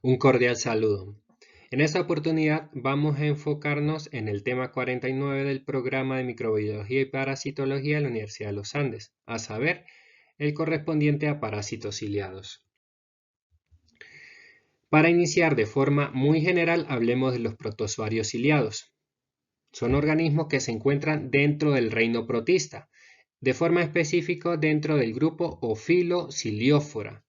Un cordial saludo. En esta oportunidad vamos a enfocarnos en el tema 49 del programa de microbiología y parasitología de la Universidad de los Andes, a saber, el correspondiente a parásitos ciliados. Para iniciar de forma muy general, hablemos de los protozoarios ciliados. Son organismos que se encuentran dentro del reino protista, de forma específica dentro del grupo Ophilocoeliófora,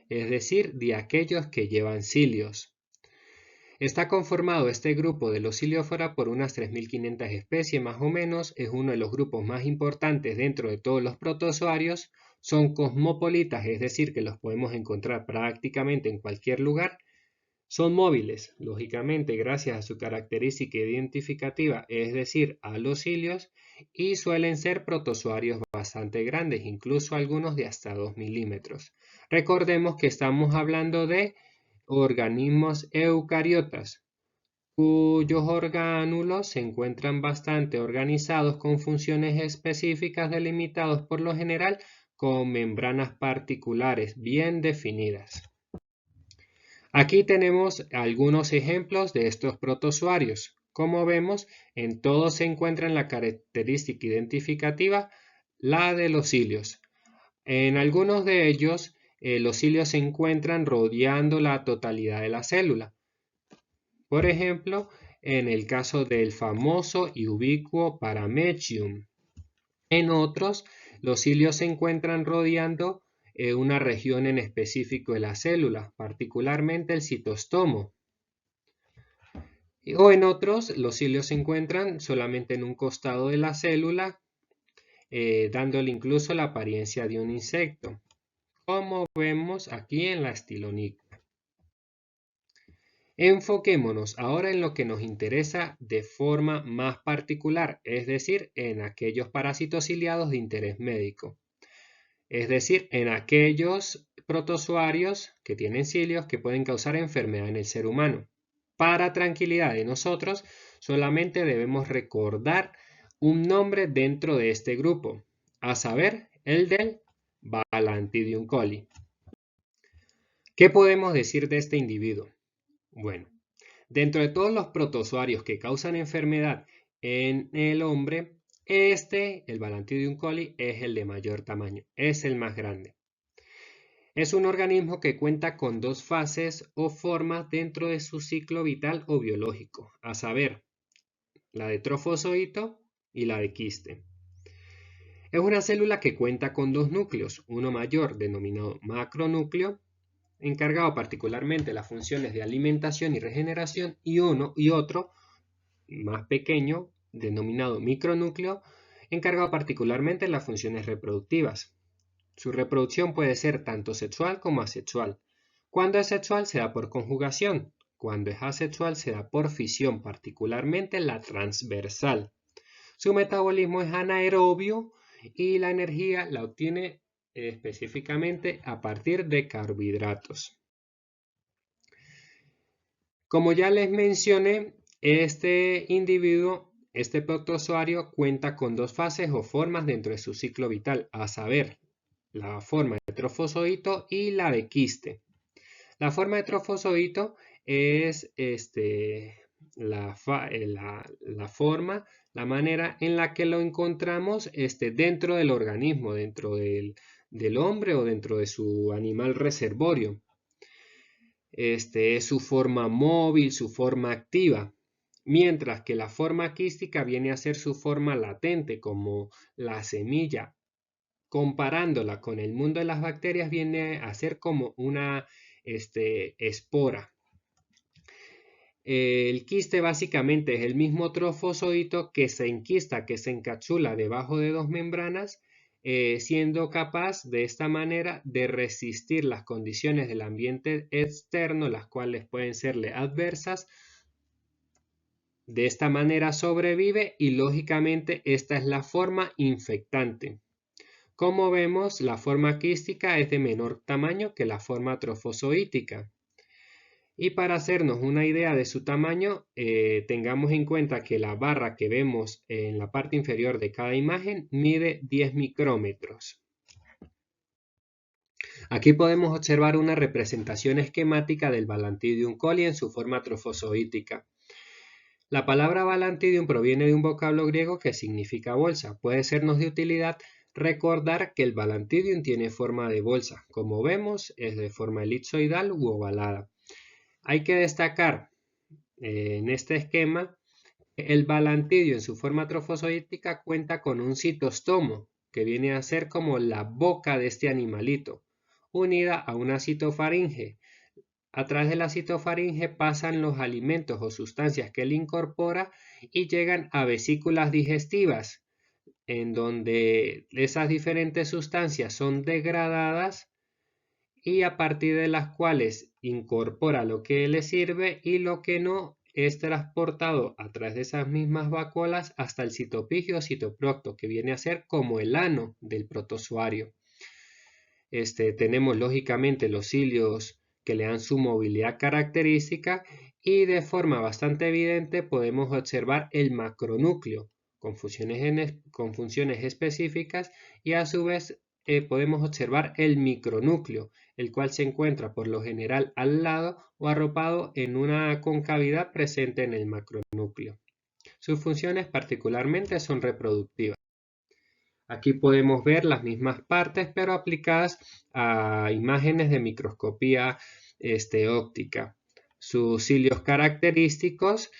es decir, de aquellos que llevan cilios. Está conformado este grupo de los Ciliófora por unas 3.500 especies más o menos, es uno de los grupos más importantes dentro de todos los protozoarios, son cosmopolitas, es decir, que los podemos encontrar prácticamente en cualquier lugar, son móviles, lógicamente gracias a su característica identificativa, es decir, a los cilios, y suelen ser protozoarios bastante grandes, incluso algunos de hasta 2 milímetros. Recordemos que estamos hablando de organismos eucariotas, cuyos orgánulos se encuentran bastante organizados con funciones específicas delimitados por lo general con membranas particulares bien definidas. Aquí tenemos algunos ejemplos de estos protozoarios. Como vemos, en todos se encuentra la característica identificativa, la de los cilios. En algunos de ellos, los cilios se encuentran rodeando la totalidad de la célula. Por ejemplo, en el caso del famoso y ubicuo Paramechium. En otros, los cilios se encuentran rodeando una región en específico de la célula, particularmente el citostomo. O en otros, los cilios se encuentran solamente en un costado de la célula, dándole incluso la apariencia de un insecto, como vemos aquí en la estilonica. Enfoquémonos ahora en lo que nos interesa de forma más particular, es decir, en aquellos parásitos ciliados de interés médico. Es decir, en aquellos protozoarios que tienen cilios que pueden causar enfermedad en el ser humano. Para tranquilidad de nosotros, solamente debemos recordar un nombre dentro de este grupo, a saber, el del Balantidium coli. ¿Qué podemos decir de este individuo? Bueno, dentro de todos los protozoarios que causan enfermedad en el hombre, el Balantidium coli, es el de mayor tamaño, es el más grande. Es un organismo que cuenta con dos fases o formas dentro de su ciclo vital o biológico, a saber, la de trofozoito y la de quiste. Es una célula que cuenta con dos núcleos, uno mayor denominado macronúcleo, encargado particularmente de las funciones de alimentación y regeneración, y otro más pequeño denominado micronúcleo, encargado particularmente de las funciones reproductivas. Su reproducción puede ser tanto sexual como asexual. Cuando es sexual se da por conjugación, cuando es asexual se da por fisión, particularmente la transversal. Su metabolismo es anaerobio y la energía la obtiene específicamente a partir de carbohidratos. Como ya les mencioné, este individuo, este protozoario, cuenta con dos fases o formas dentro de su ciclo vital, a saber, la forma de trofozoito y la de quiste. La forma de trofozoito es la forma, la manera en la que lo encontramos dentro del organismo, dentro del hombre o dentro de su animal reservorio. Es su forma móvil, su forma activa, mientras que la forma quística viene a ser su forma latente, como la semilla. Comparándola con el mundo de las bacterias, viene a ser como una espora. El quiste básicamente es el mismo trofozoito que se enquista, que se encapsula debajo de dos membranas, siendo capaz de esta manera de resistir las condiciones del ambiente externo, las cuales pueden serle adversas. De esta manera sobrevive y lógicamente esta es la forma infectante. Como vemos, la forma quística es de menor tamaño que la forma trofozoítica. Y para hacernos una idea de su tamaño, tengamos en cuenta que la barra que vemos en la parte inferior de cada imagen mide 10 micrómetros. Aquí podemos observar una representación esquemática del Balantidium coli en su forma trofozoítica. La palabra Balantidium proviene de un vocablo griego que significa bolsa. Puede sernos de utilidad recordar que el Balantidium tiene forma de bolsa. Como vemos, es de forma elipsoidal u ovalada. Hay que destacar en este esquema el Balantidium en su forma trofozoítica cuenta con un citostomo, que viene a ser como la boca de este animalito, unida a una citofaringe. A través de la citofaringe pasan los alimentos o sustancias que él incorpora y llegan a vesículas digestivas, en donde esas diferentes sustancias son degradadas y a partir de las cuales incorpora lo que le sirve y lo que no es transportado a través de esas mismas vacuolas hasta el citopigio o citoprocto, que viene a ser como el ano del protozoario. Tenemos lógicamente los cilios que le dan su movilidad característica y de forma bastante evidente podemos observar el macronúcleo con funciones específicas y a su vez podemos observar el micronúcleo, el cual se encuentra por lo general al lado o arropado en una concavidad presente en el macronúcleo. Sus funciones particularmente son reproductivas. Aquí podemos ver las mismas partes, pero aplicadas a imágenes de microscopía óptica. Sus cilios característicos,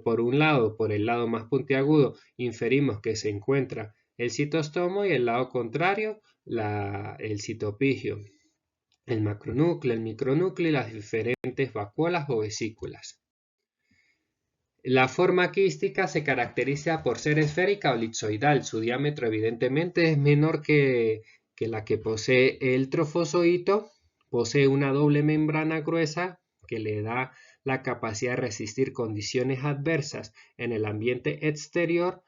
por un lado, por el lado más puntiagudo, inferimos que se encuentra el citostomo y el lado contrario, el citopigio, el macronúcleo, el micronúcleo y las diferentes vacuolas o vesículas. La forma quística se caracteriza por ser esférica o elipsoidal. Su diámetro evidentemente es menor que la que posee el trofozoito. Posee una doble membrana gruesa que le da la capacidad de resistir condiciones adversas en el ambiente exterior.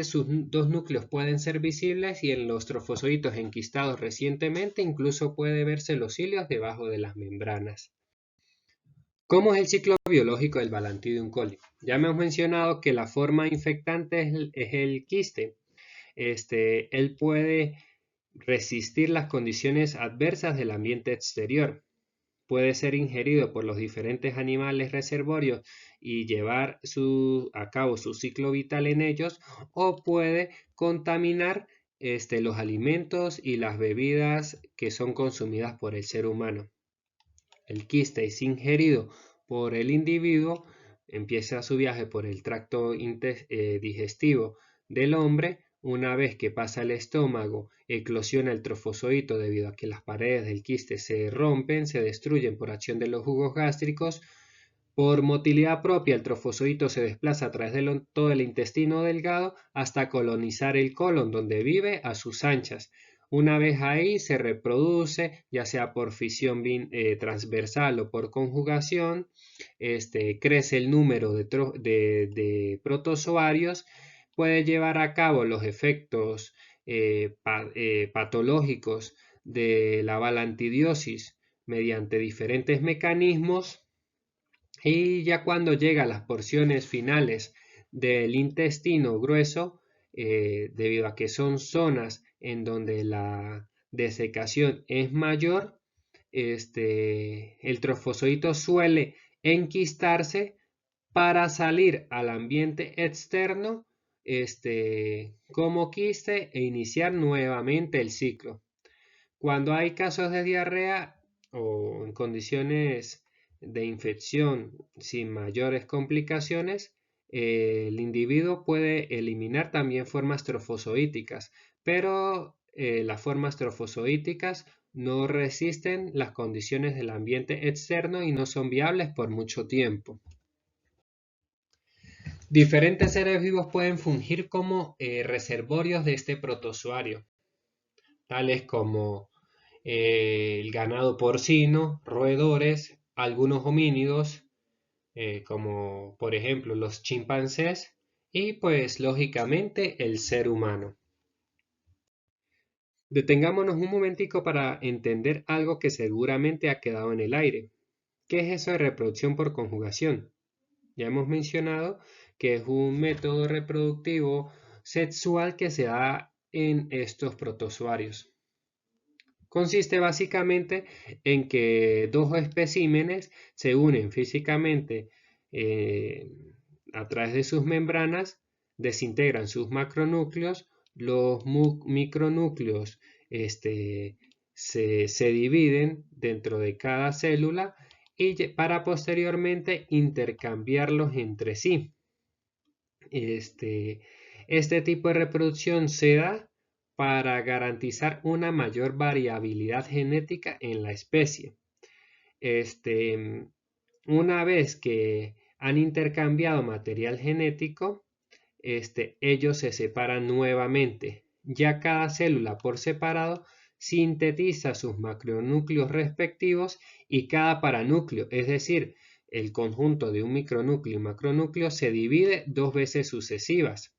Sus dos núcleos pueden ser visibles y en los trofozoitos enquistados recientemente incluso puede verse los cilios debajo de las membranas. ¿Cómo es el ciclo biológico del Balantidium coli? Ya hemos mencionado que la forma infectante es el quiste. Él puede resistir las condiciones adversas del ambiente exterior. Puede ser ingerido por los diferentes animales reservorios y llevar a cabo su ciclo vital en ellos, o puede contaminar los alimentos y las bebidas que son consumidas por el ser humano. El quiste es ingerido por el individuo, empieza su viaje por el tracto digestivo del hombre. Una vez que pasa el estómago, eclosiona el trofozoito debido a que las paredes del quiste se rompen, se destruyen por acción de los jugos gástricos. Por motilidad propia, el trofozoito se desplaza a través de todo el intestino delgado hasta colonizar el colon, donde vive a sus anchas. Una vez ahí se reproduce, ya sea por fisión transversal o por conjugación, crece el número de protozoarios, puede llevar a cabo los efectos patológicos de la balantidiosis mediante diferentes mecanismos, y ya cuando llega a las porciones finales del intestino grueso, debido a que son zonas en donde la desecación es mayor, el trofozoito suele enquistarse para salir al ambiente externo como quiste e iniciar nuevamente el ciclo. Cuando hay casos de diarrea o en condiciones de infección sin mayores complicaciones, el individuo puede eliminar también formas trofozoíticas, pero las formas trofozoíticas no resisten las condiciones del ambiente externo y no son viables por mucho tiempo. Diferentes seres vivos pueden fungir como reservorios de este protozoario, tales como el ganado porcino, roedores, algunos homínidos, como por ejemplo los chimpancés, y pues lógicamente el ser humano. Detengámonos un momentico para entender algo que seguramente ha quedado en el aire. ¿Qué es eso de reproducción por conjugación? Ya hemos mencionado que es un método reproductivo sexual que se da en estos protozoarios. Consiste básicamente en que dos especímenes se unen físicamente a través de sus membranas, desintegran sus macronúcleos, los micronúcleos se dividen dentro de cada célula y para posteriormente intercambiarlos entre sí. Este tipo de reproducción se da para garantizar una mayor variabilidad genética en la especie. Una vez que han intercambiado material genético, ellos se separan nuevamente. Ya cada célula por separado sintetiza sus macronúcleos respectivos y cada paranúcleo, es decir, el conjunto de un micronúcleo y macronúcleo, se divide 2 veces sucesivas,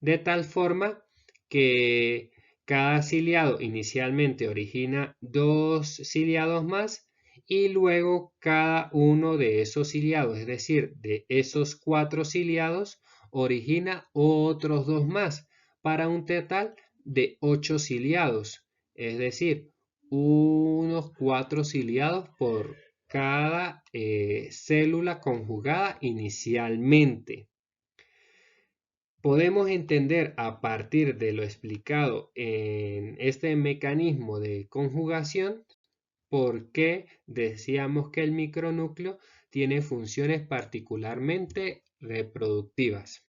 de tal forma que cada ciliado inicialmente origina 2 ciliados más y luego cada uno de esos ciliados, es decir, de esos 4 ciliados, origina otros 2 más para un total de 8 ciliados, es decir, unos 4 ciliados por cada célula conjugada inicialmente. Podemos entender a partir de lo explicado en este mecanismo de conjugación por qué decíamos que el micronúcleo tiene funciones particularmente reproductivas.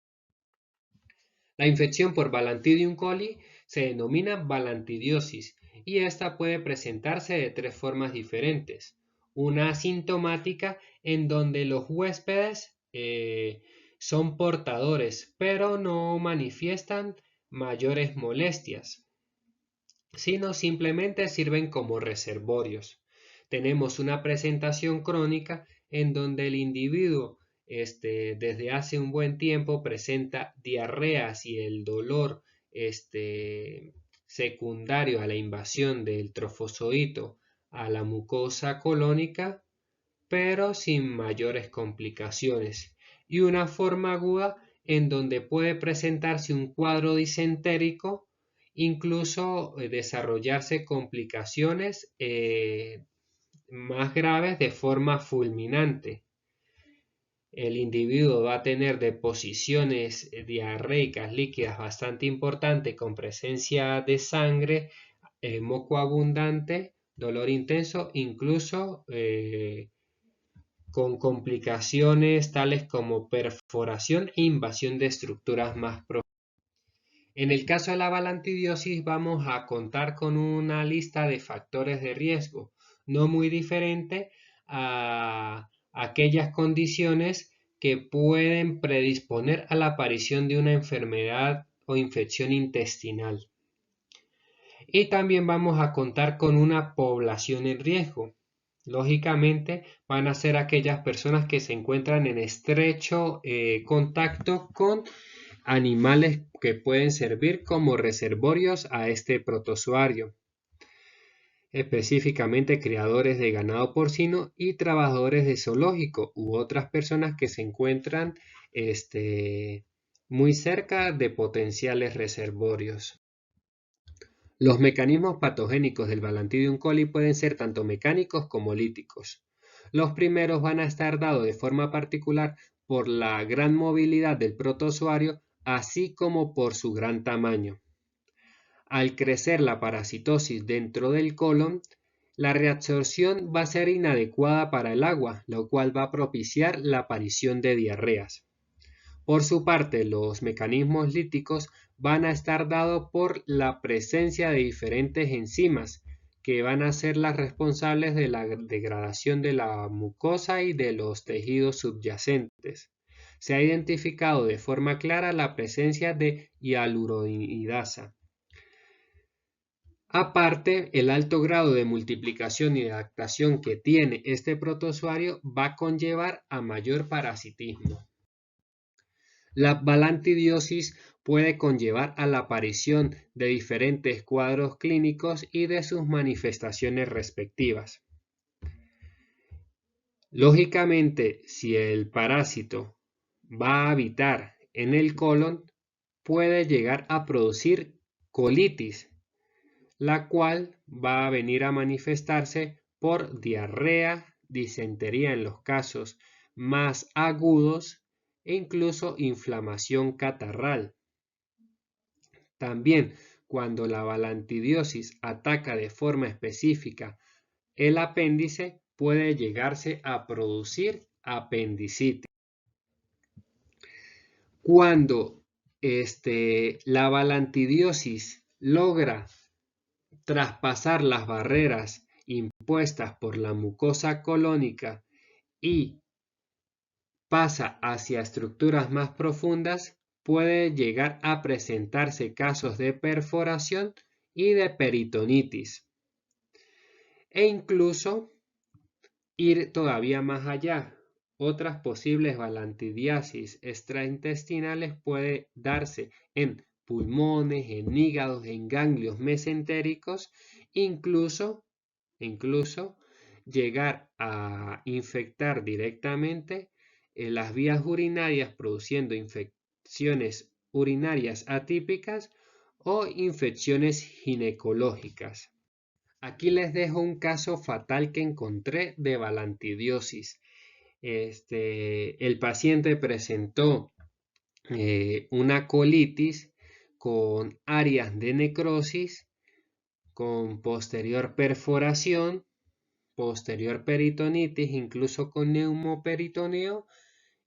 La infección por Balantidium coli se denomina balantidiosis y esta puede presentarse de 3 formas diferentes. Una asintomática, en donde los huéspedes son portadores, pero no manifiestan mayores molestias, sino simplemente sirven como reservorios. Tenemos una presentación crónica en donde el individuo desde hace un buen tiempo presenta diarreas y el dolor secundario a la invasión del trofozoito a la mucosa colónica, pero sin mayores complicaciones, y una forma aguda en donde puede presentarse un cuadro disentérico, incluso desarrollarse complicaciones más graves de forma fulminante. El individuo va a tener deposiciones diarreicas líquidas bastante importantes con presencia de sangre, moco abundante, dolor intenso, incluso con complicaciones tales como perforación e invasión de estructuras más profundas. En el caso de la balantidiosis vamos a contar con una lista de factores de riesgo, no muy diferente a aquellas condiciones que pueden predisponer a la aparición de una enfermedad o infección intestinal. Y también vamos a contar con una población en riesgo. Lógicamente van a ser aquellas personas que se encuentran en estrecho contacto con animales que pueden servir como reservorios a este protozoario, específicamente criadores de ganado porcino y trabajadores de zoológico u otras personas que se encuentran muy cerca de potenciales reservorios. Los mecanismos patogénicos del Balantidium coli pueden ser tanto mecánicos como líticos. Los primeros van a estar dados de forma particular por la gran movilidad del protozoario, así como por su gran tamaño. Al crecer la parasitosis dentro del colon, la reabsorción va a ser inadecuada para el agua, lo cual va a propiciar la aparición de diarreas. Por su parte, los mecanismos líticos van a estar dados por la presencia de diferentes enzimas que van a ser las responsables de la degradación de la mucosa y de los tejidos subyacentes. Se ha identificado de forma clara la presencia de hialuronidasa. Aparte, el alto grado de multiplicación y de adaptación que tiene este protozoario va a conllevar a mayor parasitismo. La balantidiosis puede conllevar a la aparición de diferentes cuadros clínicos y de sus manifestaciones respectivas. Lógicamente, si el parásito va a habitar en el colon, puede llegar a producir colitis, la cual va a venir a manifestarse por diarrea, disentería en los casos más agudos e incluso inflamación catarral. También, cuando la balantidiosis ataca de forma específica el apéndice, puede llegarse a producir apendicitis. Cuando la balantidiosis logra traspasar las barreras impuestas por la mucosa colónica y pasa hacia estructuras más profundas, puede llegar a presentarse casos de perforación y de peritonitis. E incluso ir todavía más allá. Otras posibles balantidiasis extraintestinales puede darse en pulmones, en hígados, en ganglios mesentéricos, incluso llegar a infectar directamente las vías urinarias, produciendo infecciones urinarias atípicas o infecciones ginecológicas. Aquí les dejo un caso fatal que encontré de balantidiosis. El paciente presentó una colitis con áreas de necrosis, con posterior perforación, posterior peritonitis, incluso con neumoperitoneo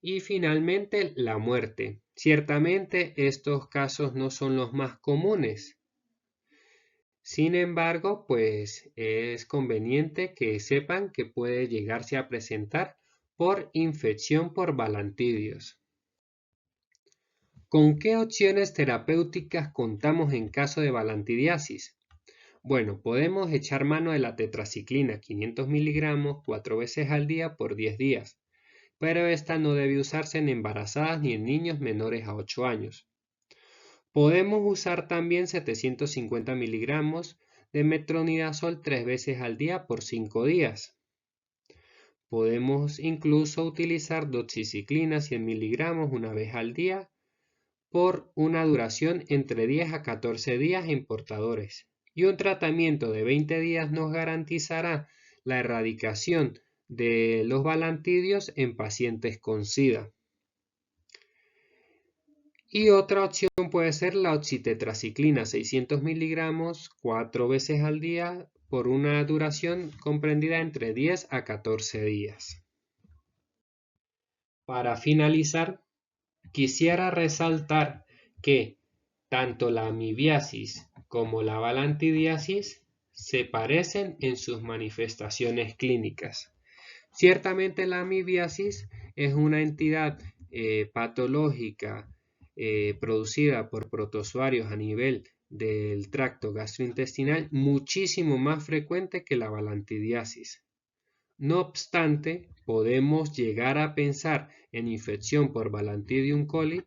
y finalmente la muerte. Ciertamente estos casos no son los más comunes. Sin embargo, pues es conveniente que sepan que puede llegarse a presentar por infección por balantidios. ¿Con qué opciones terapéuticas contamos en caso de balantidiasis? Bueno, podemos echar mano de la tetraciclina 500 miligramos 4 veces al día por 10 días, pero esta no debe usarse en embarazadas ni en niños menores a 8 años. Podemos usar también 750 miligramos de metronidazol 3 veces al día por 5 días. Podemos incluso utilizar doxiciclina 100 miligramos una vez al día por una duración entre 10 a 14 días en portadores. Y un tratamiento de 20 días nos garantizará la erradicación de los balantidios en pacientes con SIDA. Y otra opción puede ser la oxitetraciclina 600 miligramos 4 veces al día por una duración comprendida entre 10 a 14 días. Para finalizar, quisiera resaltar que tanto la amibiasis como la balantidiasis se parecen en sus manifestaciones clínicas. Ciertamente la amibiasis es una entidad patológica producida por protozoarios a nivel del tracto gastrointestinal muchísimo más frecuente que la balantidiasis. No obstante, podemos llegar a pensar en infección por Balantidium coli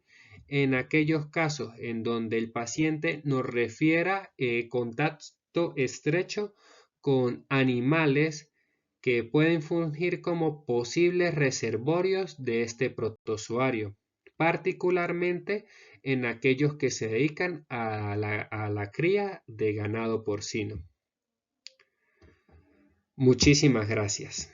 en aquellos casos en donde el paciente nos refiera contacto estrecho con animales que pueden fungir como posibles reservorios de este protozoario, particularmente en aquellos que se dedican a la cría de ganado porcino. Muchísimas gracias.